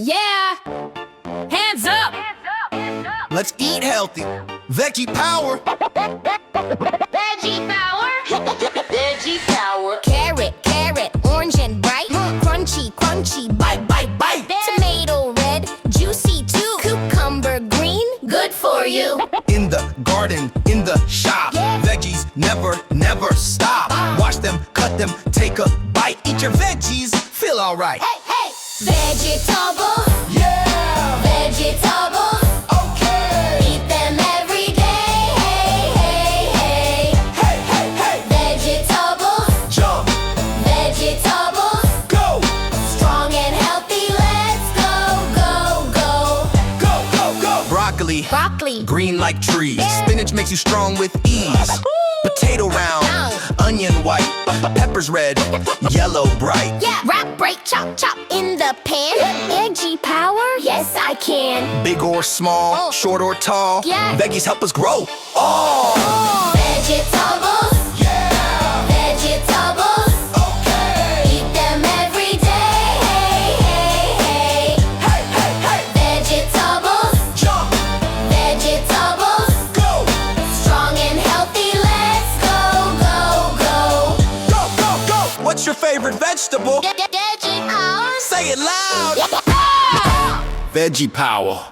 Yeah! Hands up! Let's eat healthy. Veggie power. Veggie power! Veggie power! Carrot, carrot, orange and bright. Crunchy, crunchy, bite, bite, bite. Tomato red, juicy too. Cucumber green, good for you. In the garden, in the shop. Veggies never, never stop. Wash them, cut them, take a bite. Eat your veggies, feel alright. Hey, hey! Vegetables, Yeah! vegetables. Okay! Eat them every day. Hey, hey, hey. Hey, hey, hey! Vegetables, Jump, vegetables. go! Strong and healthy, let's go, go, go. Go, go, go! Broccoli, Broccoli, green like trees. Spinach makes you strong with ease. Potato round, onion white. Peppers red, yellow bright. yeah. Wrap, break, chop, chop in the pan. Veggie power, yes I can. Big or small, short or tall. Yeah. Veggies help us grow. Oh! Vegetables, Yeah! vegetables. Okay! Eat them every day. Hey, hey, hey. Hey, hey, hey! Vegetables, Jump, vegetables. go! Strong and healthy, let's go, go, go. Go, go, go! What's your favorite vegetable? Veggie power. Say it loud! Veggie power.